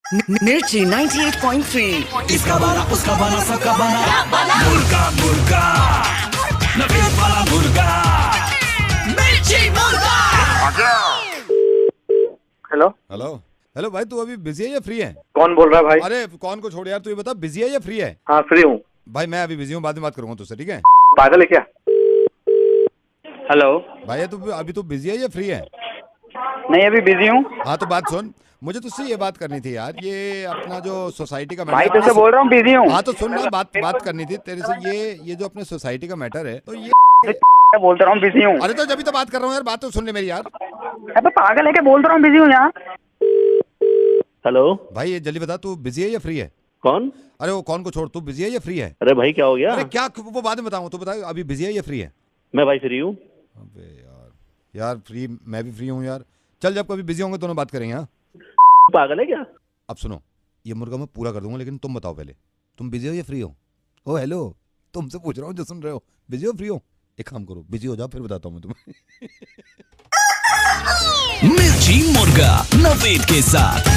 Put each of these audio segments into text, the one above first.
मिर्ची 98.3। इसका बाला उसका बाला सबका बाला मुर्गा मुर्गा नवीन वाला मुर्गा मिर्ची मुर्गा। हेलो हेलो हेलो भाई, तू अभी बिजी है या फ्री है? कौन बोल रहा है भाई? अरे कौन को छोड़ यार, तू ये बता बिजी है या फ्री है? हाँ फ्री हूँ। भाई मैं अभी बिजी हूँ, बाद में बात करूंगा तुझसे, ठीक है? पागल है क्या? हेलो भाई तू अभी तू बिजी है या फ्री है? नहीं अभी बिजी हूँ। हाँ तो बात सुन, मुझे तुझसे ये बात करनी थी यार, ये अपना जो सोसाइटी का भाई मैटर। तुझसे बोल रहा हूँ बिजी हूँ। हाँ तो सुन ना, बात करनी थी तेरे से। ये जो अपने सोसाइटी का मैटर है, तो ये बोलता रहा हूँ बिजी हूँ। अरे तो जब तो बात कर रहा हूँ यार, बात तो सुन ले मेरी यार। अबे पागल है क्या? बोल रहा हूँ बिजी हूँ यार। हेलो भाई ये जल्दी बता, तू बिजी है या फ्री है? कौन? अरे वो कौन को छोड़, तू बिजी है या फ्री है? अरे भाई क्या हो गया? अरे क्या, वो बाद में बताऊँ, तू बता अभी बिजी है या फ्री है? मैं भाई फ्री हूँ। अबे यार फ्री, मैं भी फ्री हूँ यार। चल जब कभी बिजी होंगे दोनों बात करेंगे। हाँ पागल है क्या? अब सुनो, ये मुर्गा मैं पूरा कर दूंगा, लेकिन तुम बताओ पहले, तुम बिजी हो या फ्री हो? ओ हेलो, तुमसे पूछ रहा हूँ जो सुन रहे हो, बिजी हो फ्री हो? एक काम करो, बिजी हो जाओ, फिर बताता हूँ मैं तुम्हें। मिर्ची मुर्गा नवेद के साथ।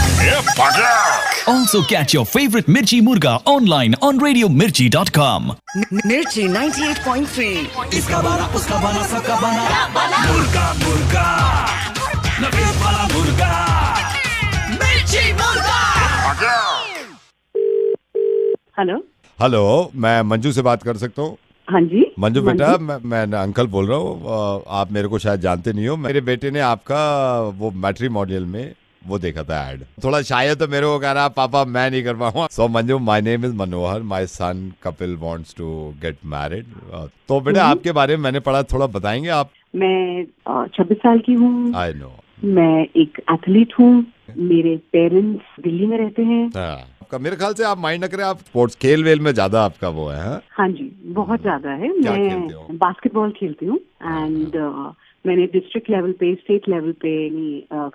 Also catch your favorite Mirchi Murga online on RadioMirchi.com। मिर्ची 98.3। इसका बाला उसका बाला सबका बाला मुर्गा मुर्गा नवीन वाला मुर्गा मिर्ची मुर्गा। हेलो हेलो, मैं मंजू से बात कर सकता हूँ? हाँ जी मंजू बेटा, मैं अंकल बोल रहा हूँ। आप मेरे को शायद जानते नहीं हो। मेरे बेटे ने आपका वो मैट्रिमोनियल में वो देखा था ऐड। थोड़ा शायद तो मेरे को कह रहा पापा मैं नहीं कर पाऊंगा। So Manju, my name is Manohar, my son Kapil wants to get married. तो बेटा आपके बारे में मैंने पढ़ा, थोड़ा बताएंगे आप? मैं 26 साल की हूँ। I know. मैं एक एथलीट हूँ। मेरे पेरेंट्स दिल्ली में रहते हैं। आपका मेरे ख्याल से आप माइंड न करें, आप स्पोर्ट्स खेल वेल में ज्यादा आपका वो है? हाँ जी बहुत ज्यादा है। क्या खेलते हो? मैं बास्केटबॉल खेलती हूँ एंड मैंने डिस्ट्रिक्ट लेवल पे, स्टेट लेवल पे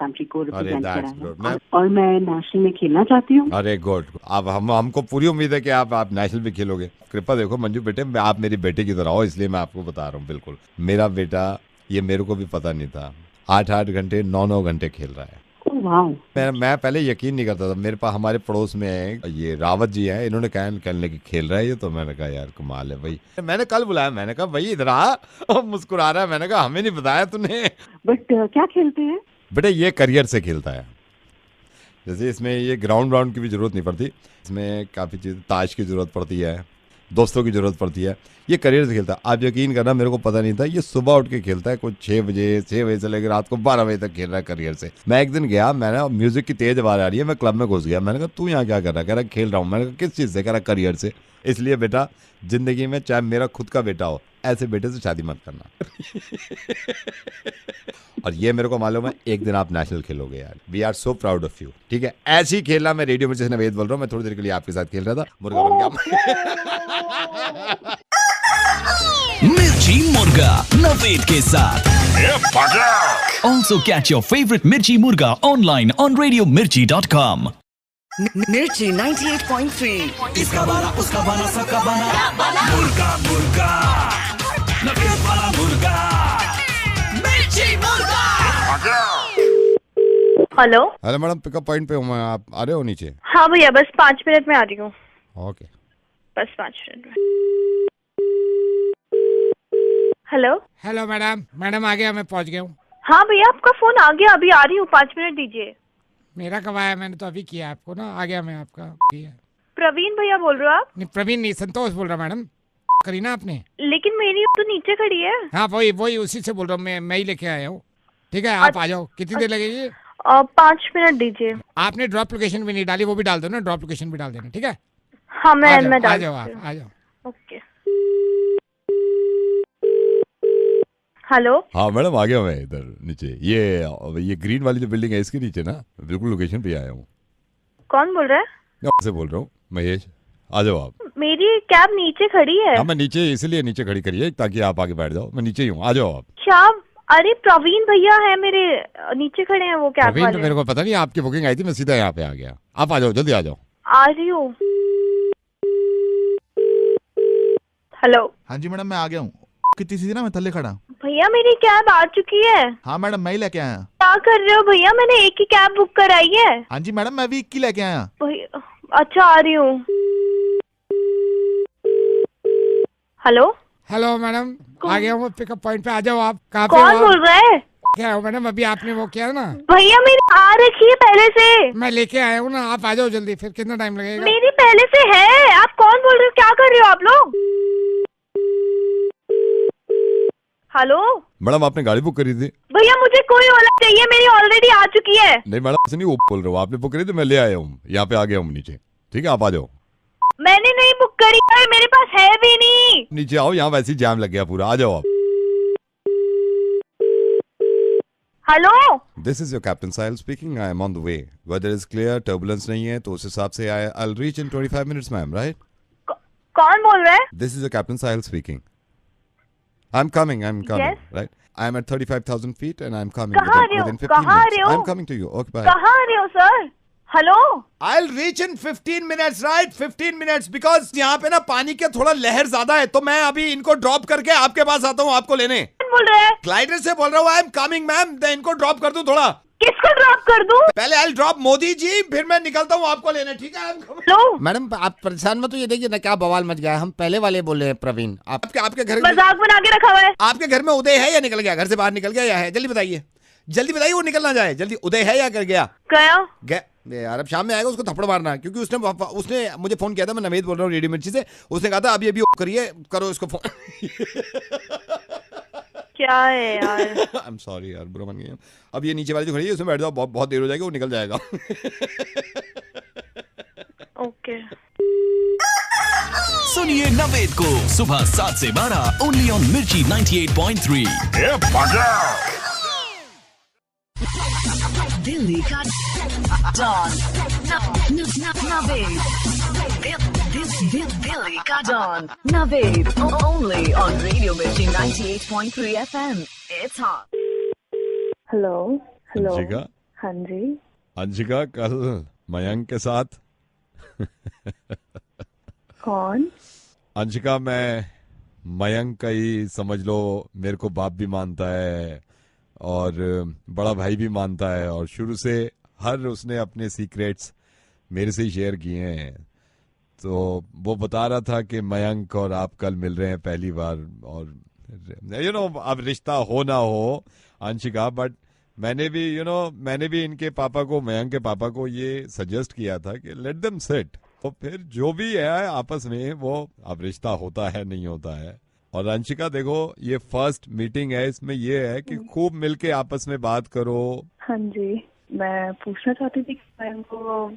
कंट्री को रिप्रेजेंट करा है और मैं नेशनल में खेलना चाहती हूँ। अरे गुड। अब हमको पूरी उम्मीद है कि आप नेशनल भी खेलोगे। कृपा देखो मंजू बेटे, आप मेरी बेटे की तरह हो, इसलिए मैं आपको बता रहा हूँ। बिल्कुल मेरा बेटा, ये मेरे को भी पता नहीं था, 8-8 घंटे 9-9 घंटे खेल रहा है। मैं पहले यकीन नहीं करता था। मेरे पास हमारे पड़ोस में ये रावत जी हैं, इन्होंने कहने की खेल रहा है ये, तो मैंने कहा यार कमाल है भाई। मैंने कल बुलाया, मैंने कहा भाई इधर आ, और मुस्कुरा रहा है। मैंने कहा हमें नहीं बताया तूने। बट क्या खेलते हैं? बेटा ये करियर से खेलता है। जैसे इसमें ये ग्राउंड की भी जरूरत नहीं पड़ती, इसमें काफ़ी चीज़, ताश की जरूरत पड़ती है, दोस्तों की जरूरत पड़ती है। ये करियर से खेलता है। आप यकीन करना, मेरे को पता नहीं था। ये सुबह उठ के खेलता है कुछ 6 बजे से लेकर रात को 12 बजे तक खेल रहा है करियर से। मैं एक दिन गया, मैंने म्यूजिक की तेज आवाज आ रही है, मैं क्लब में घुस गया। मैंने कहा तू यहाँ क्या कर रहा है? कह रहा खेल रहा हूँ। मैंने कहा किस चीज़ से? कह रहा करियर से। इसलिए बेटा जिंदगी में चाहे मेरा खुद का बेटा हो, ऐसे बेटे से शादी मत करना। और ये मेरे को मालूम है एक दिन आप नेशनल खेलोगे यार। We are so proud of you. ठीक है, ऐसे ही खेलना। मैं रेडियो मिर्ची से नवेद बोल रहा हूँ। मैं थोड़ी देर के लिए आपके साथ खेल रहा था, मुर्गा बन गया। मिर्ची मुर्गा नवेद के साथ। Also catch your favorite Mirchi Murga online on RadioMirchi.com। मिर्ची 98.3। इसका बाला उसका बाला सबका बाला मुर्गा मुर्गा नवीन वाला मुर्गा मिर्ची मुर्गा। Hello hello madam, pickup point पे हूँ मैं, आप आ रहे हो नीचे? हाँ भैया, बस 5 मिनट में आ रही हूँ। ओके, बस 5 मिनट में। हेलो हेलो मैडम आ गया, मैं पहुंच गया हूँ। हाँ भैया, आपका फोन आ गया, अभी आ रही हूँ, 5 मिनट दीजिए। मेरा कब आया? मैंने तो अभी किया आपको ना, आ गया मैं आपका किया। प्रवीण भैया बोल रहे हो आप? नहीं प्रवीण नहीं, संतोष बोल रहा मैडम। करी ना आपने? लेकिन मेरी तो नीचे खड़ी है। हाँ वही उसी से बोल रहा हूँ, मैं ही लेके आया हूँ। ठीक है आप आ जाओ। कितनी देर लगेगी? 5 मिनट दीजिए। आपने ड्रॉप लोकेशन भी नहीं डाली, वो भी डाल दो ना, ड्रॉप लोकेशन भी डाल देना। ठीक है हाँ मैं आ जाओ आप आ जाओ। ओके। हेलो हाँ मैडम आ गया मैं इधर नीचे। ये ग्रीन वाली जो बिल्डिंग है इसके नीचे ना, बिल्कुल लोकेशन पे आया हूँ। कौन बोल रहा है? से बोल रहा हूँ, महेश। आ जाओ आप। मेरी कैब नीचे खड़ी है। हाँ मैं नीचे इसलिए नीचे खड़ी करी है ताकि आप आगे बैठ जाओ। मैं नीचे ही हूँ, आ जाओ आप। क्या? अरे प्रवीण भैया है मेरे, नीचे खड़े हैं वो कैब प्रवीण वाले। तो मेरे को पता नहीं, आपकी बुकिंग आई थी, मैं सीधा यहाँ पे आ गया। आप आ जाओ, जल्दी आ जाओ। आ रही हूँ। हेलो हाँ जी मैडम, मैं आ गया हूँ। कितनी सी थी ना, मैं थल्ले खड़ा। भैया मेरी कैब आ चुकी है। हाँ मैडम, मैं ही लेके आया। क्या कर रहे हो भैया? मैंने एक ही कैब बुक कराई है। हाँ जी मैडम, मैं भी एक ही लेके आया। भैया अच्छा आ रही हूँ। हेलो हेलो मैडम, आ गया हूँ पिकअप पॉइंट पे। आ जाओ आप। कहाँ पे कौन हो? बोल रहा है? क्या हो मैडम, अभी आपने वो किया ना। भैया मेरी आ रखी है पहले से। मैं लेके आया हूँ ना, आप आ जाओ जल्दी। फिर कितना टाइम लगेगा? मेरी पहले से है। आप कौन बोल रहे हो? क्या कर रहे हो आप लोग? हेलो मैडम, आपने गाड़ी बुक करी थी? भैया मुझे कोई ओला चाहिए, मेरी ऑलरेडी आ चुकी है। नहीं मैडम, ऐसे नहीं वो बोल रहे हो। आपने बुक करी तो मैं ले आया हूँ, यहाँ पे आ गया हूँ नीचे। ठीक है, आप आ जाओ। मैंने नहीं बुक करी है, मेरे पास है भी नहीं। नीचे आओ, यहाँ वैसे ही जाम लग गया पूरा। आ जाओ आप। Hello, this is your captain Sahil speaking. I am on the way. Weather is clear, turbulence नहीं है, तो उस हिसाब से I will reach in 25 minutes ma'am, right? कौन बोल रहा है? This is your captain Sahil speaking. I am coming, Yes. Right? I am at 35,000 feet and I am coming कहाँ आ रहे हो? within 15 कहाँ आ minutes. रहे हो? I am coming to you. Okay, bye. कहाँ आ रहे हो sir? Hello, I'll reach in 15 minutes, right? 15 minutes because यहाँ पे ना पानी के थोड़ा लहर ज्यादा है, तो मैं अभी इनको ड्रॉप करके आपके पास आता हूँ आपको लेने। कौन बोल रहा है? ग्लाइडर से बोल रहा हूँ। आई एम कमिंग मैम। इनको ड्रॉप कर दूं थोड़ा? किसको ड्रॉप कर दूं? पहले आई ड्रॉप मोदी जी, फिर मैं निकलता हूँ आपको लेने। ठीक है? हेलो, मैडम आप परेशान मत, तो ये देखिए ना क्या बवाल मच गया है। हम पहले वाले बोले हैं प्रवीण। आपके घर मजाक बना के रखा हुआ है। आपके घर में उदय है या निकल गया? घर से बाहर निकल गया या है? जल्दी बताइए, जल्दी बताइए, वो निकल ना जाए। जल्दी, उदय है या कर गया? गया यार अब शाम में आएगा, उसको थप्पड़ मारना। क्योंकि उसने मुझे फोन किया था। मैं नवेद बोल रहा हूँ रेडियो मिर्ची से। उसने कहा था अभी अभी करिए, करो इसको फोन। क्या है यार? आई एम सॉरी यार, बुरा मान गया। अब ये नीचे वाली जो खड़ी है उसमें बैठ जाओ, बहुत देर हो जाएगी, वो निकल जाएगा। ओके। सुनिए नवेद को सुबह 7 से 12 ओनली ऑन मिर्ची 98.3। दिल्ली का डॉन नवेद। दिल्ली का don Naved only on radio Mirchi 98.3 FM। It's hot. Hello hello. Anshika? हाँ जी। अंशिका, कल मयंक के साथ। कौन? अंशिका, मैं मयंक का ही समझ लो, मेरे को बाप भी मानता है और बड़ा भाई भी मानता है, और शुरू से हर उसने अपने सीक्रेट्स मेरे से ही शेयर किए हैं। तो वो बता रहा था कि मयंक और आप कल मिल रहे हैं पहली बार, और अब रिश्ता हो ना हो अंशिका, बट मैंने भी इनके पापा को, मयंक के पापा को ये सजेस्ट किया था कि लेट देम सिट, तो फिर जो भी है आपस में वो अब रिश्ता होता है नहीं होता है। और अंशिका देखो, ये फर्स्ट मीटिंग है, इसमें ये है कि खूब मिलके आपस में बात करो। हाँ जी, मैं पूछना चाहती थी कि मयंक को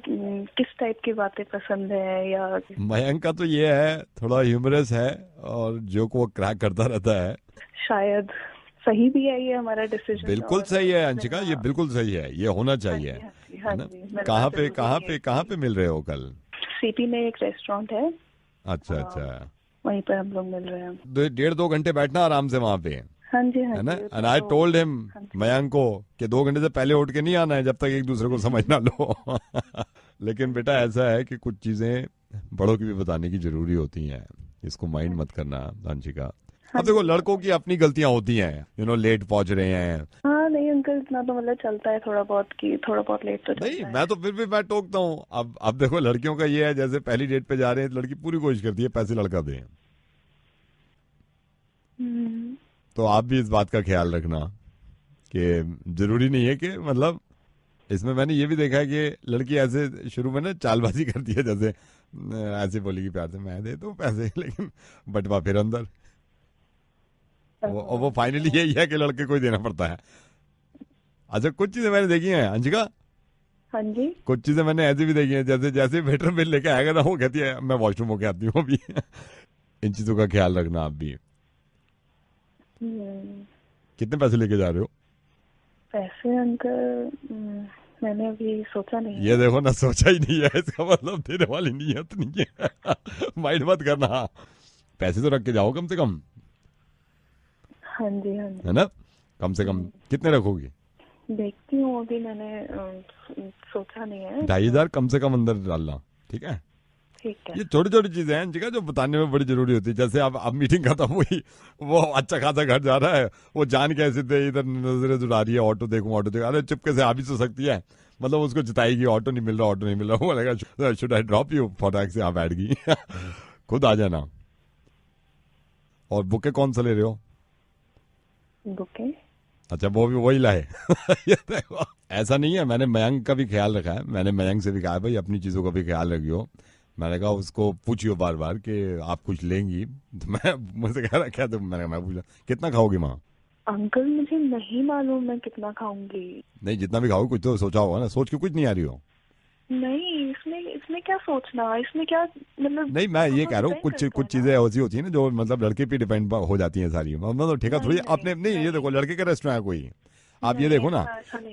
किस टाइप की बातें पसंद है, या मयंक का तो ये है, थोड़ा ह्यूमरस है और जोक वो क्रैक करता रहता है। शायद सही भी है ये हमारा डिसीजन। बिल्कुल सही है अंशिका, ये बिल्कुल सही है, ये होना चाहिए। हाँ जी। कहाँ पे मिल रहे हो कल? सिटी में एक रेस्टोरेंट है। अच्छा, वहीं पर हम लोग मिल रहे हैं। 1.5-2 घंटे बैठना आराम से वहाँ पे, हाँ जी, है ना? And I told him, Mayank को, कि 2 घंटे से पहले उठ के नहीं आना है जब तक एक दूसरे को समझ ना लो। लेकिन बेटा ऐसा है कि कुछ चीजें बड़ों की भी बताने की जरूरी होती हैं, इसको माइंड मत करना अंशिका। अब देखो, लड़कों की अपनी गलतियां होती हैं, लेट पहुंच रहे हैं। हाँ नहीं अंकल, इतना तो मतलब चलता है थोड़ा बहुत, कि थोड़ा बहुत लेट तो नहीं, मैं तो फिर भी मैं टोकता हूँ। अब देखो, लड़कियों का ये है, जैसे पहली डेट पे जा रहे हैं, लड़की पूरी कोशिश करती है पैसे लड़का दे। तो आप भी इस बात का ख्याल रखना कि जरूरी नहीं है कि, मतलब इसमें मैंने ये भी देखा है कि लड़की ऐसे शुरू में ना चालबाजी करती है, जैसे ऐसे बोलेगी प्यार से मैं दे दूं पैसे, लेकिन बटवा फिर अंदर वो फाइनली यही है कि लड़के को ही देना पड़ता है। अच्छा, कुछ चीजें मैंने देखी हैं अंशिका। हाँ जी। कुछ चीजें मैंने ऐसी भी देखी हैं, जैसे वेटर बिल लेके आएगा ना, वो कहती है मैं वॉशरूम होके आती हूँ अभी। इन चीजों का ख्याल रखना आप भी। कितने पैसे लेके जा रहे हो? पैसे अंकल मैंने अभी सोचा नहीं। ये देखो ना, सोचा ही नहीं है, इसका मतलब देने वाली नीयत नहीं है। माइंड मत करना, पैसे तो रख के जाओ कम से कम। हाँ जी, हाँ जी। है ना? कम से कम कितने रखोगी? देखती हूँ, अभी मैंने सोचा नहीं है। 2,500 कम से कम अंदर डालना, ठीक है? ठीक है। ये छोटी छोटी चीजें हैं अंशिका जो बताने में बड़ी जरूरी होती है। जैसे अब मीटिंग खत्म हुई, वो अच्छा खासा घर जा रहा है, वो जान के ऐसे थे इधर नजरें जुड़ा रही है, ऑटो देखूं। अरे चुपके से आ भी तो सकती है, मतलब उसको जिताएगी, ऑटो नहीं मिल रहा, वो लगा शुड आई ड्रॉप यू, फटाक से आप बैठ गई। खुद आ जाना। और बुके कौन सा ले रहे हो? बुके? अच्छा, वो भी वही लाए। ये देखो, ऐसा नहीं है, मैंने मयंक का भी ख्याल रखा है। मैंने मयंक से भी कहा भाई अपनी चीजों का भी ख्याल रखियो। मैंने कहा उसको पूछियो बार बार कि आप कुछ लेंगी, तो मैं मुझसे कह रहा क्या, तो मैंने मैं पूछा कितना खाओगी माँ? अंकल मुझे नहीं मालूम मैं कितना खाऊंगी। नहीं, जितना भी खाओगी कुछ तो सोचा होगा ना, सोच के कुछ नहीं आ रही हो। नहीं, इसमें क्या सोचना, इसमें क्या मतलब। नहीं, मैं ये कह रहा हूँ कुछ चीजें ऐसी होती है ना जो मतलब लड़के पे डिपेंड हो जाती है सारी। मतलब ठेका थोड़ी अपने नहीं, ये देखो लड़के का रेस्टोरेंट है कोई, आप ये देखो ना,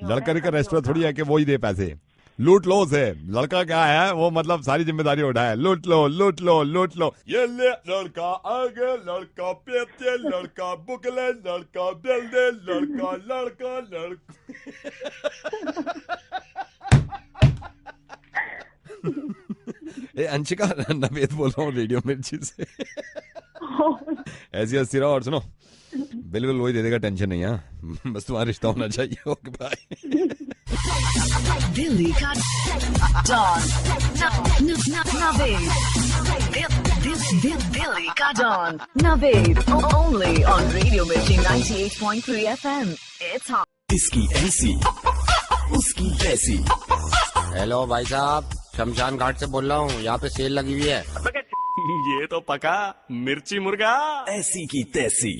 लड़के का रेस्टोरेंट थोड़ी है कि वो ही दे पैसे, लूट लो उसे। लड़का क्या है, वो मतलब सारी जिम्मेदारी उठाए, लूट लो लूट लो लूट लो। ये ले लड़का आगे, लड़का पीछे, लड़का बुकले, लड़का दिल दे, लड़का लड़का लड़का। अंशिका, नवेद बोल रहा हूँ रेडियो मिर्ची से। ऐसी हंसी रहो और सुनो, बिल्कुल वही दे देगा, टेंशन नहीं है, बस तुम्हारा रिश्ता होना चाहिए। Okay bye. दिल्ली का डॉन नवेद, दिल्ली का don Naved, only on radio Mirchi 98.3 FM। It's hot. इसकी ऐसी उसकी तैसी। हेलो भाई साहब, शमशान घाट से बोल रहा हूँ, यहाँ पे सेल लगी हुई है। ये तो पका मिर्ची मुर्गा ऐसी की तैसी।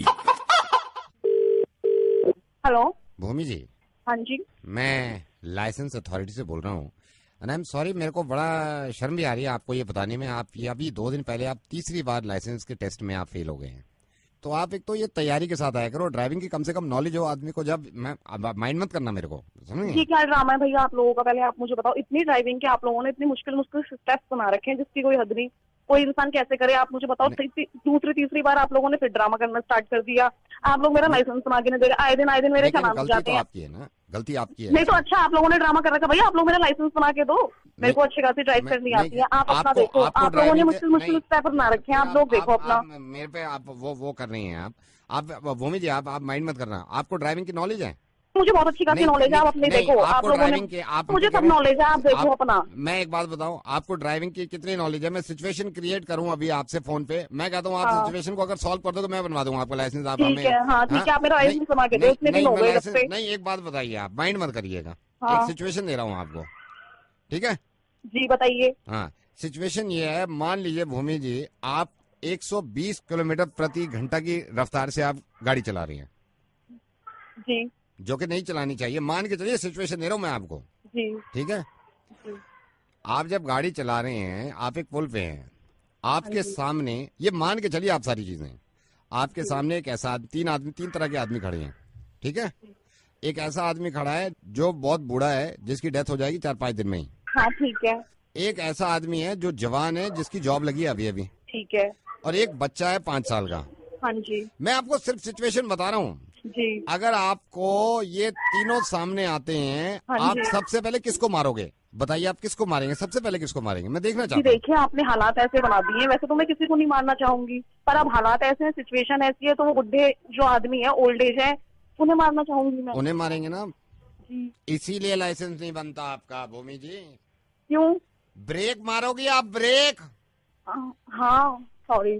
हेलो भूमि जी। हाँ जी। मैं लाइसेंस अथॉरिटी से बोल रहा हूँ। एंड आई एम सॉरी, मेरे को बड़ा शर्म भी आ रही है आपको ये बताने में। आप ये अभी 2 दिन पहले आप तीसरी बार लाइसेंस के टेस्ट में आप फेल हो गए हैं। तो आप एक तो ये तैयारी के साथ आया करो, ड्राइविंग की कम से कम नॉलेज हो आदमी को। जब मैं माइंड मत करना मेरे को, समझे? ये क्या ड्रामा है भैया आप लोगों का? पहले आप मुझे बताओ, इतनी ड्राइविंग के आप लोगों ने इतनी मुश्किल स्टेप्स बना रखे हैं जिसकी कोई हद नहीं। कोई इंसान कैसे करे आप मुझे बताओ। दूसरी तीसरी बार आप लोगों ने फिर ड्रामा करना स्टार्ट कर दिया। आप लोग मेरा लाइसेंस बना के नहीं दे रहे, आए दिन मेरे चालान हो जाते हैं। आपकी है ना, गलती आपकी है। नहीं तो अच्छा, आप लोगों ने ड्रामा कर रखा। भैया आप लोग मेरा लाइसेंस बना के दो, मेरे को अच्छी खासी ड्राइव करनी आती है। आप अपना देखो, आप लोगों ने मुश्किल स्टेप बना रखे हैं, आप लोग देखो अपना। मेरे पे आप वो कर रही हैं आप भूमि जी, आप माइंड मत करना। आपको ड्राइविंग की नॉलेज है? मुझे बहुत अच्छी खासी नॉलेज है, आप अपने देखो। आप लोगों ने मुझे सब नॉलेज है, आप देखो अपना। मैं एक बात बताऊं, आपको ड्राइविंग की कितनी नॉलेज है? मैं सिचुएशन क्रिएट करूं अभी आपसे फोन पे, मैं कहता हूं आप सिचुएशन को अगर सॉल्व कर दो तो मैं बनवा दूंगा आपका लाइसेंस। आप हमें ठीक है, आप मेरा लाइसेंस बना के दो। इतने दिन हो गए। नहीं, एक बात बताइए, आप माइंड मत करिएगा। एक सिचुएशन दे रहा हूँ आपको, ठीक है जी? बताइए। हाँ, सिचुएशन ये है, मान लीजिए भूमि जी, आप 120 किलोमीटर प्रति घंटा की रफ्तार से आप गाड़ी चला रही हैं जी, जो कि नहीं चलानी चाहिए। मान के चलिए, सिचुएशन दे रहा हूं मैं आपको जी, ठीक है जी। आप जब गाड़ी चला रहे हैं, आप एक पुल पे हैं, आपके सामने, ये मान के चलिए आप सारी चीजें, आपके सामने एक ऐसा तीन तरह के आदमी खड़े हैं, ठीक है? एक ऐसा आदमी खड़ा है जो बहुत बूढ़ा है, जिसकी डेथ हो जाएगी 4-5 दिन में ही। हाँ ठीक है। एक ऐसा आदमी है जो जवान है, जिसकी जॉब लगी है अभी अभी, ठीक है। और एक बच्चा है 5 साल का। हाँ जी। मैं आपको सिर्फ सिचुएशन बता रहा हूँ जी। अगर आपको ये तीनों सामने आते हैं, आप सबसे पहले किसको मारोगे? बताइए, आप किसको मारेंगे? सबसे पहले किसको मारेंगे? मैं देखना चाहता हूँ। देखिए, आपने हालात ऐसे बना दिए हैं। वैसे तो मैं किसी को नहीं मारना चाहूंगी, पर अब हालात ऐसे हैं, सिचुएशन ऐसी है, तो वो बुढ़े जो आदमी है, ओल्ड एज है, उन्हें मारना चाहूंगी मैं। उन्हें मारेंगे ना जी। इसीलिए लाइसेंस नहीं बनता आपका भूमि जी। क्यों? ब्रेक मारोगे आप, ब्रेक। हाँ सॉरी,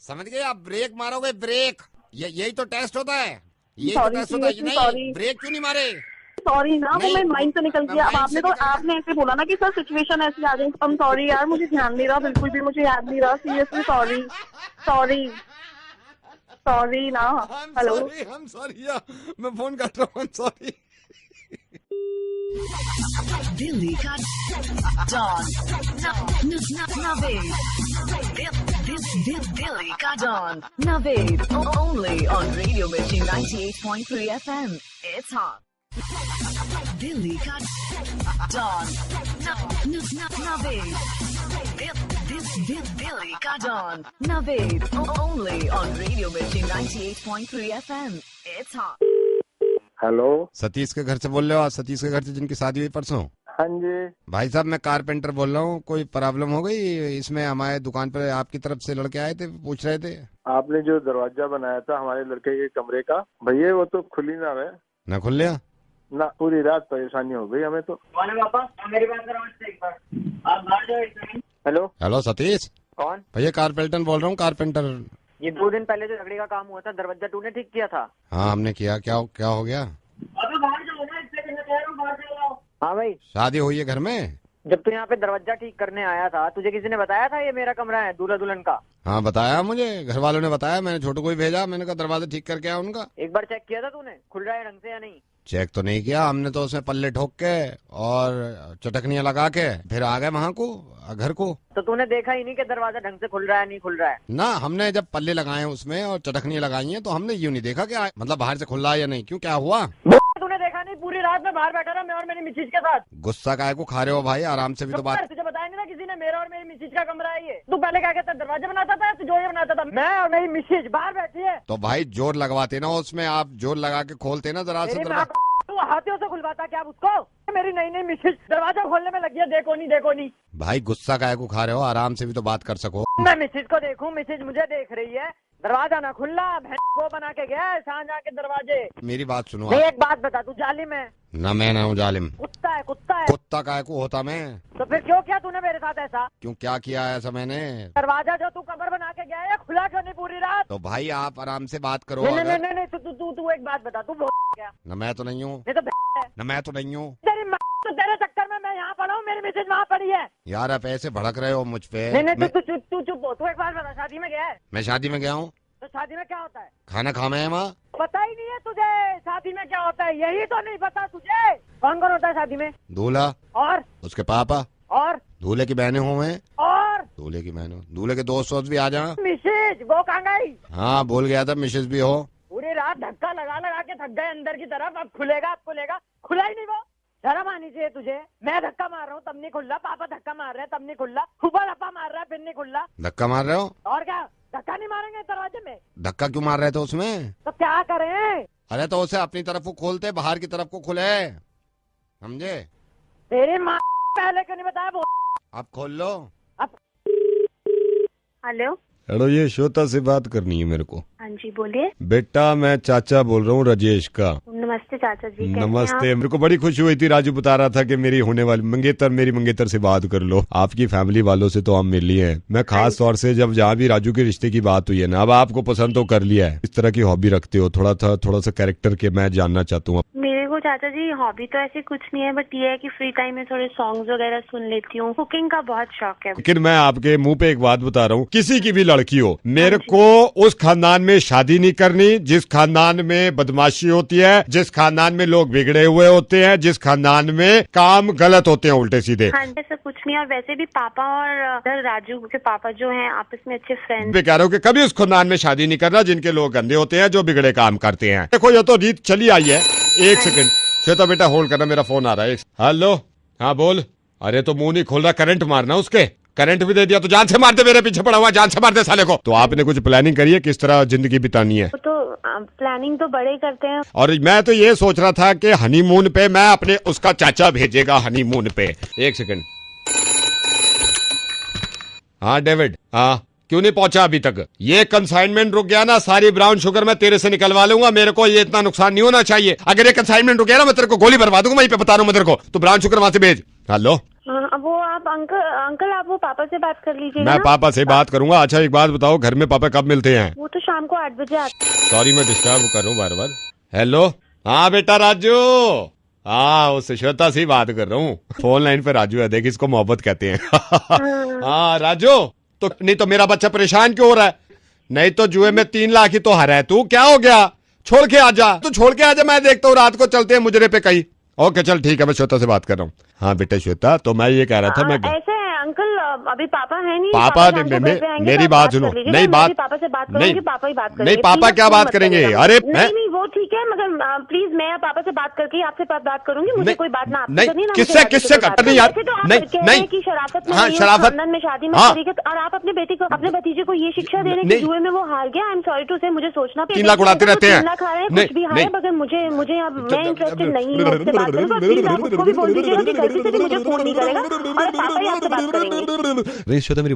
समझ गए? आप ब्रेक मारोगे, ब्रेक। यही तो टेस्ट होता है, यही तो टेस्ट होता है। नहीं, ब्रेक क्यों नहीं मारे? सॉरी ना, वो मेरे माइंड से निकल गया। अब आपने ऐसे बोला ना कि सर सिचुएशन ऐसी आ गई। आई एम सॉरी यार, मुझे ध्यान नहीं रहा, बिल्कुल भी मुझे याद नहीं रहा। सीरियसली सॉरी, सॉरी, सॉरी ना। हेलो, I'm sorry यार, मैं फोन काट रहा हूँ, सॉरी। दिल्ली का डॉन नवेद, दिल्ली का don Naved, only on radio Mirchi 98.3 FM। It's hot. Delhi का डॉन नवेद, दिल्ली का don Naved, only on radio Mirchi 98.3 FM। It's hot. Hello, Satish के घर से बोल रहे हो आप? सतीश के घर से जिनकी शादी हुई परसों? हाँ जी भाई साहब मैं कारपेंटर बोल रहा हूँ, कोई प्रॉब्लम हो गई इसमें? हमारे दुकान पर आपकी तरफ से लड़के आए थे, पूछ रहे थे। आपने जो दरवाजा बनाया था हमारे लड़के के कमरे का, भैया वो तो खुल ही ना है। ना खुल लिया ना, पूरी रात परेशानी हो गई हमें तो। मेरी बात करो एक बार, आप बाहर जाओ। हेलो हेलो सतीश, कौन? भैया कारपेंटर बोल रहा हूँ, कारपेंटर। ये 2 दिन पहले जो लकड़ी का काम हुआ था, दरवाजा तूने ठीक किया था? हाँ हमने किया। क्या हो गया? अबे बाहर जाओ ना, इसलिए मैं कह रहा हूँ बाहर जाओ। हाँ भाई, शादी हुई है घर में? जब तू यहाँ पे दरवाजा ठीक करने आया था, तुझे किसी ने बताया था ये मेरा कमरा है दूल्हा दुल्हन का? हाँ बताया मुझे, घर वालों ने बताया, मैंने छोटू को ही भेजा, मैंने कहा दरवाजा ठीक करके आया उनका। एक बार चेक किया था तूने, खुल रहा है ढंग से या नहीं? चेक तो नहीं किया हमने, तो उसमें पल्ले ठोक के और चटकनियाँ लगा के फिर आ गए वहाँ को, घर को। तो तूने देखा ही नहीं कि दरवाजा ढंग से खुल रहा है नहीं खुल रहा है? ना, हमने जब पल्ले लगाए उसमें और चटकनियाँ लगाई हैं तो हमने यूँ नहीं देखा कि मतलब बाहर से खुल रहा है या नहीं। क्यों, क्या हुआ? तूने देखा नहीं? पूरी रात में बाहर बैठा रहा मैं और मेरी मिसेज के साथ। गुस्सा काहे को खा रहे हो भाई, आराम से भी तो बात। तुझे बताया नहीं ना किसी ने, मेरा और मेरी मिसेज का कमरा है ये। तू पहले क्या कहता, दरवाजा बनाता था? तू जो ये बनाता था? मैं और मेरी मिसेज बाहर बैठी है। तो भाई जोर लगवाते ना उसमें, आप जोर लगा के खोलते ना जरा से। तू हाथों से खुलवाता क्या उसको? मेरी नई नई मिसेज दरवाजा खोलने में लगी है, देखो नहीं। भाई गुस्सा काहे को खा रहे हो, आराम से भी तो बात कर सको। मैं मिसेज को देखूं, मिसेज मुझे देख रही है, दरवाजा ना खुला, वो बना के गया है शाहजहां के दरवाजे। मेरी बात सुनो। नहीं, एक बात बता, तू जालिम है? ना मैं ना हूँ जालिम। कुत्ता है। कुत्ता काहे को होता मैं? तो फिर क्यों किया तूने मेरे साथ ऐसा? क्यों, क्या किया ऐसा मैंने? दरवाजा जो तू कमर बना के गया है खुला क्यों नहीं पूरी रात? तो भाई आप आराम से बात करो। नहीं, तू एक बात बता, तू क्या? न मैं तो नहीं हूँ। नहीं तो न मैं तो नहीं हूँ। तेरे चक्कर में मैं यहाँ पड़ा हूँ, मेरी मिसेज वहाँ पड़ी है। यार आप ऐसे भड़क रहे हो मुझ पे। नहीं, तू चुप हो। तू एक बात बता, शादी में गया है? मैं शादी में गया हूँ। तो शादी में क्या होता है? खाना खाना है वहाँ। पता ही नहीं है तुझे शादी में क्या होता है? यही तो नहीं पता तुझे? कौन होता है शादी में? दूल्हा और उसके पापा और दूल्हे की बहनें हुए हैं और दूल्हे की बहनों, दूल्हे के दोस्त भी आ जा। मिसेज वो कहाँ गई? हाँ बोल गया था मिसेज भी हो। पूरी रात धक्का लगा के थक गए अंदर की तरफ, अब खुलेगा खुला ही नहीं वो। शर्म आनी चाहिए तुझे। मैं धक्का मार रहा हूँ तब नहीं खुल रहा, पापा धक्का मार रहे हैं तब नहीं खुल रहा, फूफा लपा मार रहा है फिर नहीं खुल रहा। धक्का मार रहे हो? और क्या, धक्का नहीं मारेंगे दरवाजे में? धक्का क्यों मार रहे थे उसमें? तो क्या करें? अरे तो उसे अपनी तरफ को खोलते, बाहर की तरफ को खुले, समझे? तेरी माँ पहले क्यों नहीं बताया? वो आप खोल लो। हेलो, ये श्वेता से बात करनी है मेरे को। हाँ जी बोलिए। बेटा मैं चाचा बोल रहा हूँ, राजेश का। नमस्ते चाचा जी। नमस्ते। मेरे को बड़ी खुशी हुई थी, राजू बता रहा था कि मेरी होने वाली मेरी मंगेतर से बात कर लो। आपकी फैमिली वालों से तो हम मिल लिए हैं। मैं खास तौर से जब जहाँ भी राजू के रिश्ते की बात हुई है ना, अब आपको पसंद तो कर लिया है। इस तरह की हॉबी रखते हो, थोड़ा सा कैरेक्टर के मैं जानना चाहता हूँ। मेरे को चाचा जी हॉबी तो ऐसी कुछ नहीं है, बट ये है कि फ्री टाइम में थोड़े सॉन्ग्स वगैरह सुन लेती हूँ। कुकिंग का बहुत शौक है। लेकिन मैं आपके मुंह पे एक बात बता रहा हूँ, किसी की भी लड़की हो, मेरे को उस खानदान में शादी नहीं करनी जिस खानदान में बदमाशी होती है, जिस खानदान में लोग बिगड़े हुए होते हैं, जिस खानदान में काम गलत होते हैं उल्टे सीधे। हाँ, ऐसा कुछ नहीं। और वैसे भी पापा और राजू के पापा जो हैं आपस में अच्छे फ्रेंड्स। मैं कह रहा हूँ कि कभी उस खानदान में शादी नहीं करना जिनके लोग गंदे होते हैं, जो बिगड़े काम करते हैं। देखो ये तो रीत चली आई है। एक सेकंड श्वेता बेटा होल्ड करना, मेरा फोन आ रहा है। हेलो, हाँ बोल। अरे तो मुंह नहीं खोल रहा, करंट मारना उसके। करंट भी दे दिया तो जान से मार दे, मेरे पीछे पड़ा हुआ, जान से मार दे साले को। तो आपने कुछ प्लानिंग करी है किस तरह जिंदगी बितानी है? तो प्लानिंग तो बड़े करते हैं। और मैं तो ये सोच रहा था कि हनीमून पे मैं अपने उसका चाचा भेजेगा हनीमून पे। एक सेकंड। हाँ डेविड, हाँ क्यों नहीं पहुंचा अभी तक? ये कंसाइनमेंट रुक गया ना, सारी ब्राउन शुगर मैं तेरे से निकलवा लूंगा। मेरे को ये इतना नुकसान नहीं होना चाहिए। अगर ये कंसाइनमेंट रुक गया ना, मैं तेरे को गोली भरवा दूंगा, वहीं पे बता रहा हूँ मैं तेरे को। तो ब्राउन शुगर वहां से भेज। हेलो, वो आप अंकल आप वो पापा से बात कर लीजिए। मैं पापा से बात करूंगा। अच्छा एक बात बताओ, घर में पापा कब मिलते हैं? वो तो शाम को 8 बजे आते हैं। सॉरी मैं डिस्टर्ब कर रहा हूँ बार बार। हेलो, हाँ बेटा राजू, हाँ उससे श्वेता से बात कर रहा हूँ। फोन लाइन पे राजू है, देख इसको मोहब्बत कहते हैं। हाँ राजू, तो नहीं तो मेरा बच्चा परेशान क्यों हो रहा है? नहीं तो जुए में 3 लाख ही तो हरा है तू, क्या हो गया? छोड़ के आजा, तू छोड़ के आजा, मैं देखता हूँ रात को चलते हैं मुजरे पे कहीं। ओके चल ठीक है, मैं श्वेता से बात कर रहा हूँ। हाँ बेटा श्वेता, तो मैं ये कह रहा था, मैं ऐसे अंकल अभी पापा है नहीं। पापा मेरी बात सुनो। नहीं बात पापा से बात करेंगे, पापा ही बात करेंगे। नहीं पापा क्या बात करेंगे? अरे नहीं वो वो ठीक है, मगर प्लीज मैं पापा से बात करके आपसे बात करूंगी। मुझे कोई बात ना आपसे करनी ना किससे करनी यार? नहीं की शराफत में, हाँ, शराफत में शादी में और आप अपने बेटी को, अपने भतीजे को ये शिक्षा दे रहे हैं कि जुए में वो हार गया। आई एम सॉरी टू से, मुझे सोचना 3 लाख उड़ाते रहते हैं, खा रहे हैं, कुछ भी हारे, मगर मुझे मैं इंटरेस्टेड नहीं हूँ उससे बात करने। प्लीज आप उसको भी बोल दीजिएगा कि गलती से भी मुझे फोन नहीं करेगा और पापा ही आपसे बात करेंगे। श्वेता मेरी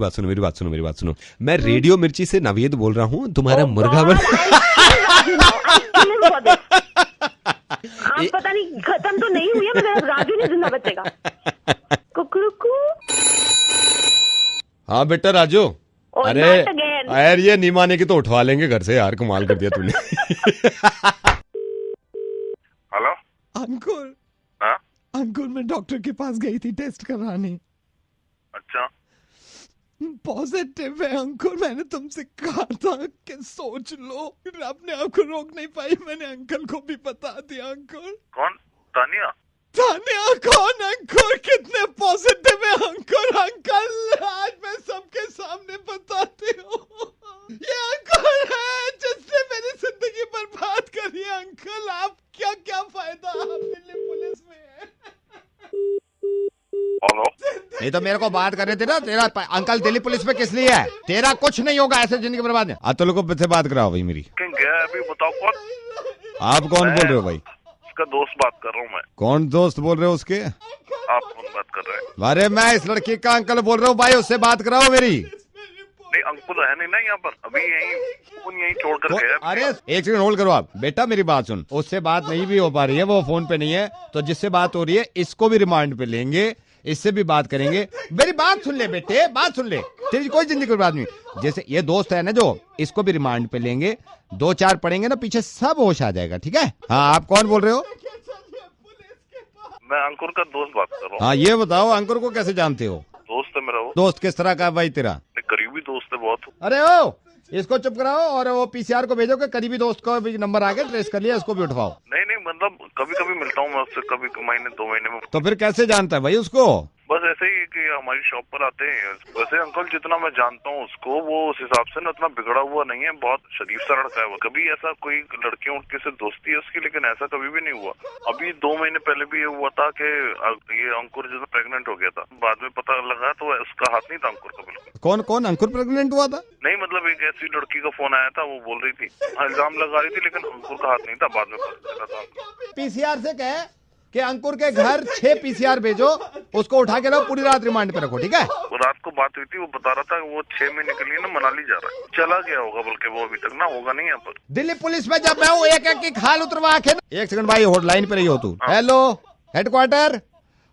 बात सुनो। मैं रेडियो मिर्ची से नवेद बोल रहा हूँ, तुम्हारा मुर्गा आप पता नहीं खत्म तो नहीं हुई है, मगर राजू नहीं जिंदा बचेगा। कुकरुकू। हाँ बेटा राजू। अरे यार ये नहीं माने की तो उठवा लेंगे घर से यार, कमाल कर दिया तूने। हेलो अंकुर। हाँ अंकुर मैं डॉक्टर के पास गई थी टेस्ट कराने। अच्छा पॉजिटिव है अंकुर। मैंने तुमसे कहा था कि सोच लो, अपने आप को रोक नहीं पाई। मैंने अंकल को भी बता दिया। अंकुर कौन? तानिया? तानिया कौन? अंकुर कितने पॉजिटिव है अंकुर। अंकल आज मैं सबके सामने बताती हूँ, ये अंकुर है जिसने मेरी जिंदगी बर्बाद करी है। अंकल आप क्या फायदा, आप दिल्ली पुलिस में है। हेलो नहीं तो मेरे को बात कर रहे थे ना, तेरा अंकल दिल्ली पुलिस में किस लिए है? तेरा कुछ नहीं होगा, ऐसे जिंदगी बर्बाद है। अतुल को से बात कराओ भाई मेरी। गया अभी, बताओ कौन? आप कौन बोल रहे हो भाई? उसका दोस्त बात कर रहा हूँ मैं। कौन दोस्त बोल रहे हो उसके? आप कौन बात कर रहे हैं? अरे मैं इस लड़की का अंकल बोल रहा हूँ भाई, उससे बात कराओ मेरी। नहीं अंकुल है नहीं ना यहाँ पर, अभी यहीं छोड़ कर गया। अरे एक सेकंड होल्ड करो आप। बेटा मेरी बात सुन, उससे बात नहीं भी हो पा रही है, वो फोन पे नहीं है, तो जिससे बात हो रही है इसको भी रिमांड पे लेंगे, इससे भी बात करेंगे। मेरी बात सुन ले बेटे, बात सुन ले, तेरी कोई जिंदगी की बात नहीं। जैसे ये दोस्त है ना जो, इसको भी रिमांड पे लेंगे, 2-4 पढ़ेंगे ना पीछे सब होश आ जाएगा, ठीक है? हाँ आप कौन बोल रहे हो? मैं अंकुर का दोस्त बात कर रहा हूँ। हाँ ये बताओ अंकुर को कैसे जानते हो? दोस्त है मेरा वो। दोस्त किस तरह का भाई तेरा? करीबी दोस्त है बहुत। अरे ओ इसको चुप कराओ और वो पीसीआर को भेजो कि करीबी दोस्त का भी नंबर आ गया, ट्रेस कर लिया, इसको भी उठवाओ। नहीं मतलब कभी कभी मिलता हूँ मैं उससे, कभी महीने 2 महीने में। तो फिर कैसे जानता है भाई उसको? बस ऐसे ही कि हमारी शॉप पर आते हैं। वैसे अंकल जितना मैं जानता हूँ उसको, वो उस हिसाब से ना उतना बिगड़ा हुआ नहीं है, बहुत शरीफ सा लड़का है वो। कभी ऐसा कोई लड़कियों से दोस्ती है उसकी, लेकिन ऐसा कभी भी नहीं हुआ। अभी 2 महीने पहले भी ये हुआ था कि ये अंकुर जो प्रेग्नेंट हो गया था, बाद में पता लगा तो उसका हाथ नहीं था अंकुर का बिल्कुल। कौन अंकुर प्रेग्नेंट हुआ था? नहीं मतलब एक ऐसी लड़की का फोन आया था, वो बोल रही थी, इल्जाम लगा रही थी, लेकिन अंकुर का हाथ नहीं था, बाद में पता चला था। पीसीआर से कहे कि अंकुर के घर 6 पीसीआर भेजो, उसको उठा के लाओ, पूरी रात रिमांड पे रखो, ठीक है? रात को बात हुई थी, वो बता रहा था वो 6 महीने के लिए ना मनाली जा रहा है, चला गया होगा, बल्कि वो अभी तक ना होगा नहीं यहाँ पर। दिल्ली पुलिस में जब मैं हूँ एक एक की खाल उतरवा के। एक सेकंड भाई होल्ड लाइन पे रही हो तू। Hello headquarter.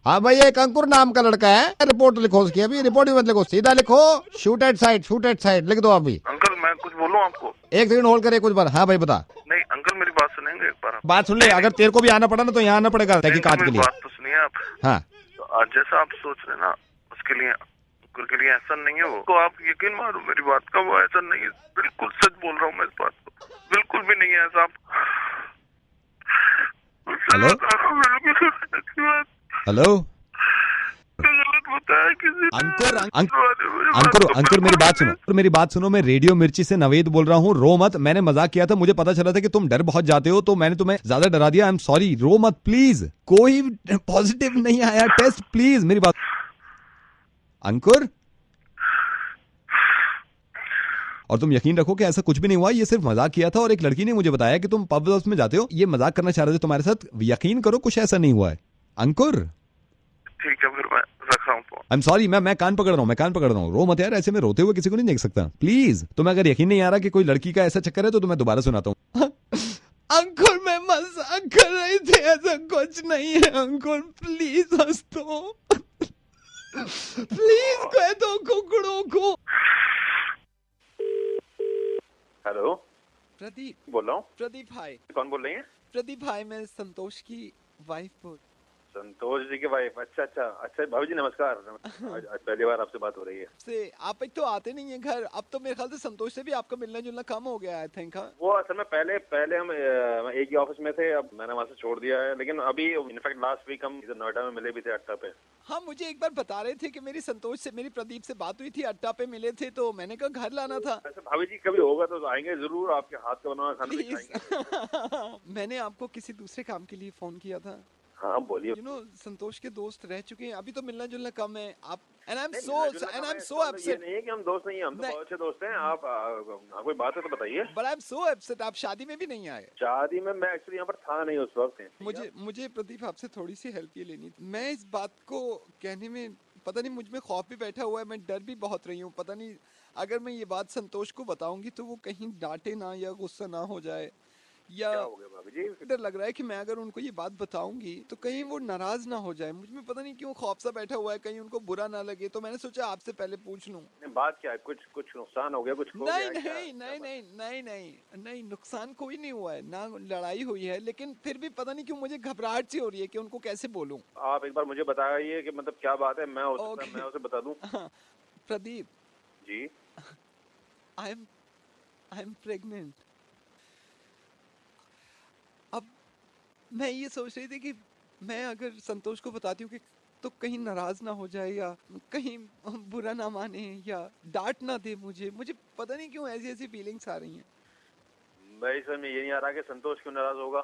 हाँ भाई एक अंकुर नाम का लड़का है, रिपोर्ट लिखो उसकी। अभी रिपोर्ट भी मत लिखो, सीधा लिखो शूट एट साइड लिख दो अभी। अंकल मैं कुछ बोलूँ आपको? एक सेकंड होल्ड करे कुछ बार। हाँ भाई बता। नहीं अंकल मेरी बात सुनेंगे एक बार? बात सुन ले, अगर तेरे को भी आना पड़ा ना तो यहाँ आना पड़ेगा तहकीकात के लिए। बात तो सुनिए आप। हाँ तो जैसा आप सोच रहे ना, उसके लिए अंकुर के लिए ऐसा नहीं है वो। तो आप यकीन मारो मेरी बात का, वो ऐसा नहीं है, बिल्कुल सच बोल रहा हूँ मैं इस बात को, बिल्कुल भी नहीं है ऐसा। हेलो अंकुर मेरी बात सुनो। मैं रेडियो मिर्ची से नवेद बोल रहा हूँ, रो मत। मैंने मजाक किया था, मुझे पता चला था कि तुम डर बहुत जाते हो, तो मैंने तुम्हें ज्यादा डरा दिया। आई एम सॉरी, रो मत प्लीज। कोई पॉजिटिव नहीं आया टेस्ट, प्लीज मेरी बात। अंकुर और तुम यकीन रखो कि ऐसा कुछ भी नहीं हुआ, ये सिर्फ मजाक किया था। और एक लड़की ने मुझे बताया कि तुम पब में जाते हो, ये मजाक करना चाह रहे थे तुम्हारे साथ। यकीन करो कुछ ऐसा नहीं हुआ है अंकुर। ठीक है फिर मैं रख रहा हूँ। आई एम सॉरी, मैं कान पकड़ रहा हूँ, रो मत यार। ऐसे में रोते हुए किसी को नहीं देख सकता, प्लीज। तुम्हें अगर यकीन नहीं आ रहा कि कोई लड़की का ऐसा चक्कर है तो मैं दोबारा सुनाता हूँ। अंकुर मैं मजाक कर रही थी, ऐसा कुछ नहीं है अंकुर, प्लीज हंस दो, प्लीज कह दो कुकड़ों को। हेलो प्रदीप बोल रहा हूँ। प्रदीप भाई। कौन बोल रही है? प्रदीप भाई मैं संतोष की वाइफ बोल। संतोष जी की वाइफ। अच्छा भाभी जी नमस्कार। आज पहली बार आपसे बात हो रही है। से आप एक तो आते नहीं है घर, अब तो मेरे ख्याल से संतोष से भी आपका मिलना जुलना कम हो गया, आई थिंक। वो असल में पहले हम एक ही ऑफिस में थे, अब मैंने वहाँ से छोड़ दिया है, लेकिन अभी इनफैक्ट लास्ट वीक हम इधर नोएडा में मिले भी थे अट्टा पे। हाँ, मुझे एक बार बता रहे थे कि मेरी प्रदीप से बात हुई थी, अट्टा पे मिले थे, तो मैंने कहा घर लाना था। ऐसे भाभी जी कभी होगा तो आएंगे जरूर, आपके हाथ का बना हुआ खाना भी खाएंगे। मैंने आपको किसी दूसरे काम के लिए फोन किया था। हाँ बोलिए। संतोष के दोस्त रह चुके हैं, अभी तो मिलना जुलना कम है। आप and I am so upset. नहीं है कि हम दोस्त नहीं हैं, हम तो बहुत अच्छे दोस्त हैं। आप कोई बात है तो बताइए। But I am so upset, आप शादी में भी नहीं आए। शादी में मैं एक्चुअली यहाँ पर था नहीं उस वक्त। मुझे प्रदीप आपसे थोड़ी सी हेल्प ये लेनी थी। मैं इस बात को कहने में पता नहीं मुझ में खौफ भी बैठा हुआ है, मैं डर भी बहुत रही हूँ। पता नहीं अगर मैं ये बात संतोष को बताऊंगी तो वो कहीं डांटे ना या गुस्सा ना हो जाए, या डर लग रहा है कि मैं अगर उनको ये बात बताऊंगी तो कहीं वो नाराज ना हो जाए। मुझ में पता नहीं क्यों खौफ सा बैठा हुआ है, कहीं उनको बुरा ना लगे, तो मैंने सोचा आपसे पहले पूछ लूं। बात क्या है? कुछ नुकसान हो गया? कुछ नहीं, नुकसान कोई नहीं हुआ है, ना लड़ाई हुई है, लेकिन फिर भी पता नहीं क्यों मुझे घबराहट सी हो रही है कि उनको कैसे बोलूं। आप एक बार मुझे बताइए कि मतलब क्या बात है, मैं उसे बता दूं। Pradeep ji, I am pregnant. अब मैं ये सोच रही थी कि मैं अगर संतोष को बताती हूँ कि तो कहीं नाराज ना हो जाए, या कहीं बुरा ना माने, या डांट ना दे मुझे पता नहीं क्यों ऐसी फीलिंग्स आ रही हैं। मैं इसमें ये नहीं आ रहा कि संतोष क्यों नाराज होगा।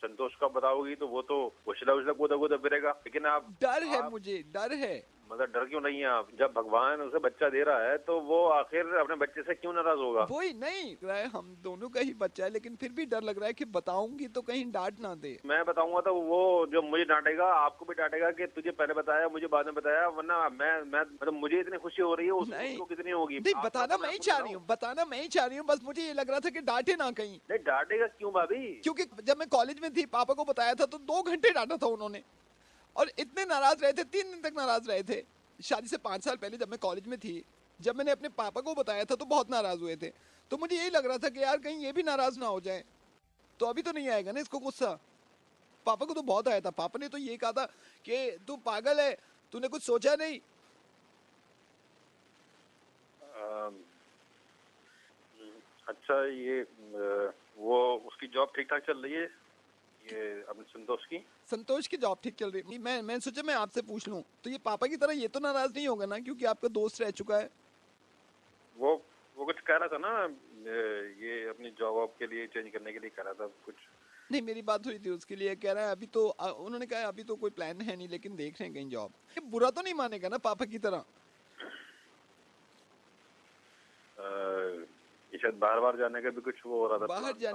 संतोष का बताओगी तो वो तो उछला कूदा फिरेगा, लेकिन आप मुझे डर है। मतलब डर क्यों नहीं है आप? जब भगवान उसे बच्चा दे रहा है तो वो आखिर अपने बच्चे से क्यों नाराज होगा? वही नहीं, हम दोनों का ही बच्चा है, लेकिन फिर भी डर लग रहा है कि बताऊंगी तो कहीं डांट ना दे। मैं बताऊंगा तो वो जो मुझे डांटेगा आपको भी डांटेगा कि तुझे पहले बताया मुझे बाद में बताया, वरना मैं मतलब मुझे इतनी खुशी हो रही है उसको कितनी होगी। नहीं, बताना मैं ही चाह रही हूँ, बस मुझे ये लग रहा था कि डांटे ना कहीं। नहीं डांटेगा क्यों भाभी? क्योंकि जब मैं कॉलेज में थी पापा को बताया था तो 2 घंटे डांटा था उन्होंने, और इतने नाराज रहे थे, 3 दिन तक नाराज रहे थे। शादी से 5 साल पहले जब मैं कॉलेज में थी, जब मैंने अपने पापा को बताया था तो बहुत नाराज हुए थे। तो मुझे यही लग रहा था कि यार कहीं ये भी नाराज ना हो जाए। तो अभी तो नहीं आएगा ना इसको गुस्सा? पापा को तो बहुत आया था। पापा ने तो ये कहा था कि तू पागल है, तूने कुछ सोचा नहीं। अच्छा, ये वो उसकी जॉब ठीक ठाक चल रही है? ये अपने संतोष की जॉब ठीक चल रही है। मैं सोचा मैं आपसे पूछ लूं, तो ये पापा की तरह ये तो नाराज नहीं होगा ना, क्योंकि आपका दोस्त रह चुका है। वो कुछ कह रहा था ना, ये अपनी जॉब के लिए चेंज करने के लिए कह रहा था कुछ। नहीं, मेरी बात हुई थी उसके लिए, कह रहा है अभी तो उन्होंने कहा अभी तो कोई प्लान है नहीं, लेकिन देख रहे हैं कहीं जॉब। ये बुरा तो नहीं मानेगा ना पापा की तरह? शायद बाहर जाने का भी कुछ वो हो रहा था।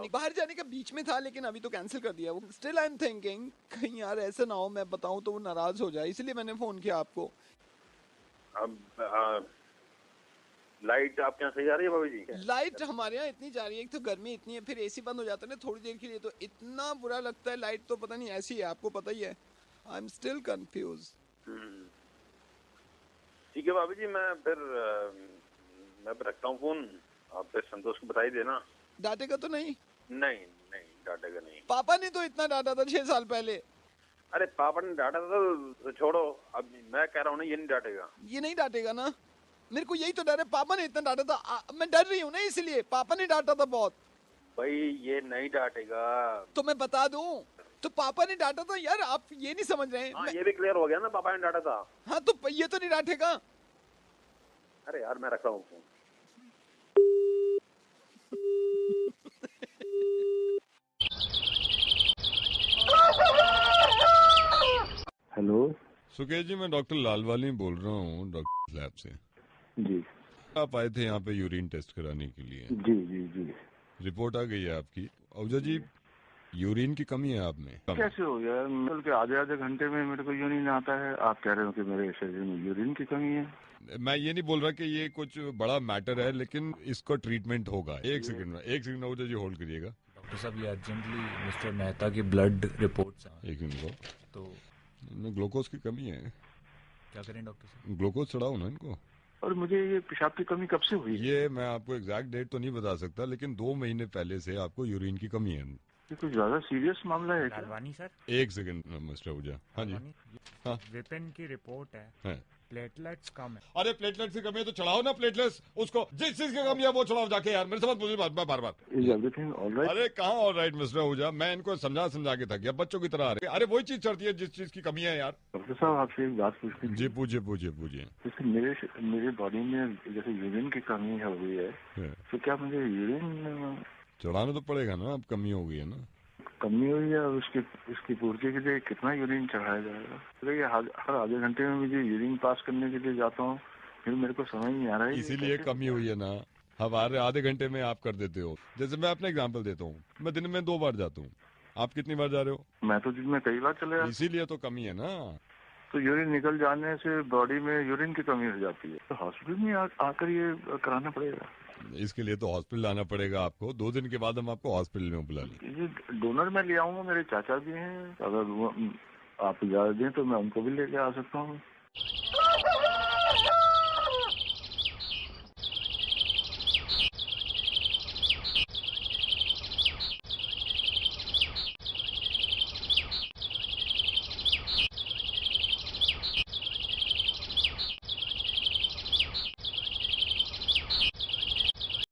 बाहर जाने का बीच में था, लेकिन अभी तो कैंसिल कर दिया वो। स्टिल आई एम थिंकिंग कहीं यार ऐसा ना हो मैं बताऊं तो वो नाराज हो जाए, इसलिए मैंने फोन किया आपको। अब लाइट आपके यहाँ सही आ रही है भाभी जी? लाइट हमारे यहाँ इतनी जा रही है, एक तो गर्मी इतनी है, फिर एसी बंद हो जाता है ना थोड़ी देर के लिए, तो इतना बुरा लगता है। लाइट तो पता नहीं ऐसी है, आपको पता ही है। I am still confuse. ठीक है भाभी जी, मैं फिर रखता हूँ फोन। आप फिर संतोष को बताई देना। डांटेगा तो नहीं? नहीं डांटेगा नहीं। पापा ने तो इतना डांटा था 6 साल पहले। अरे पापा ने डांटा था तो छोड़ो, अब मैं कह रहा हूँ ना, ये नहीं डांटेगा। ये नहीं डांटेगा ना? मेरे को यही तो डर है, पापा ने इतना डांटा था, मैं डर रही हूँ ना, इसलिए। पापा ने डांटा था बहुत। भाई ये नहीं डांटेगा तो मैं बता दूं, तो पापा ने डांटा था यार, आप ये नहीं समझ रहे हैं। ये भी क्लियर हो गया ना, पापा ने डांटा था। हाँ, तो ये तो नहीं डांटेगा। अरे यार मैं रख रहा हूँ फोन। हेलो सुकेश जी, मैं डॉक्टर लालवाली बोल रहा हूँ, डॉक्टर लैब से। जी, आप आए थे यहाँ पे यूरिन टेस्ट कराने के लिए? जी। रिपोर्ट आ गई है आपकी। अवजा जी, यूरिन की कमी है आप में। कैसे हो गया? मतलब के आधे घंटे में मेरे को यूरिन आता है, आप कह रहे हो कि मेरे शरीर में यूरिन की कमी है। मैं ये नहीं बोल रहा कि ये कुछ बड़ा मैटर है, लेकिन इसका ट्रीटमेंट होगा। एक सेकंड अवजा जी होल्ड करिएगा। डॉक्टर साहब, ये अर्जेंटली मिस्टर मेहता की ब्लड रिपोर्ट्स। एक मिनट को, तो ग्लूकोज की कमी है। क्या करें डॉक्टर साहब? ग्लूकोज चढ़ाओ ना इनको। और मुझे ये पेशाब की कमी कब से हुई? ये मैं आपको एग्जैक्ट डेट तो नहीं बता सकता, लेकिन 2 महीने पहले से आपको यूरिन की कमी है। ये कुछ ज्यादा सीरियस मामला है क्या? लालवानी सर। एक सेकंड मिस्टर आहूजा। हाँ जी। हाँ। विपिन की रिपोर्ट है प्लेटलेट्स कम है। अरे प्लेटलेट्स की कमी है तो चढ़ाओ ना प्लेटलेट्स, उसको जिस चीज की कमी है वो चढ़ाओ जाके यार, मेरे से मत पूछिए बार बार। अरे कहाँ ऑल राइट मिस्टर आहूजा, मैं इनको समझा के थक गया, बच्चों की तरह आ रहे। अरे वही चीज चढ़ती है जिस चीज की कमी है यार। डॉक्टर साहब आपसे एक बात पूछनी। जी पूछिए। जैसे मेरे बॉडी में जैसे यूरिन की कमी हो गई है तो क्या मुझे यूरिन चढ़ाना तो पड़ेगा ना, अब कमी हो गई है ना। कमी हुई है, उसकी पूर्ति के लिए कितना यूरिन चढ़ाया जाएगा? तो ये हर आधे घंटे में मुझे यूरिन पास करने के लिए जाता हूँ, फिर मेरे को समझ नहीं आ रहा है इसीलिए कमी हुई है ना। हमारे आधे घंटे में आप कर देते हो। जैसे मैं अपना एग्जांपल देता हूँ, मैं दिन में 2 बार जाता हूँ, आप कितनी बार जा रहे हो? मैं तो दिन में कई बार चले जाता। इसीलिए तो कमी है ना। तो यूरिन निकल जाने से बॉडी में यूरिन की कमी हो जाती है, तो हॉस्पिटल में आकर ये कराना पड़ेगा। इसके लिए तो हॉस्पिटल आना पड़ेगा आपको। 2 दिन के बाद हम आपको हॉस्पिटल में बुला लेंगे। ये डोनर मैं ले आऊंगा, मेरे चाचा भी हैं, अगर आप इजाजत दें तो मैं उनको भी लेके आ सकता हूँ।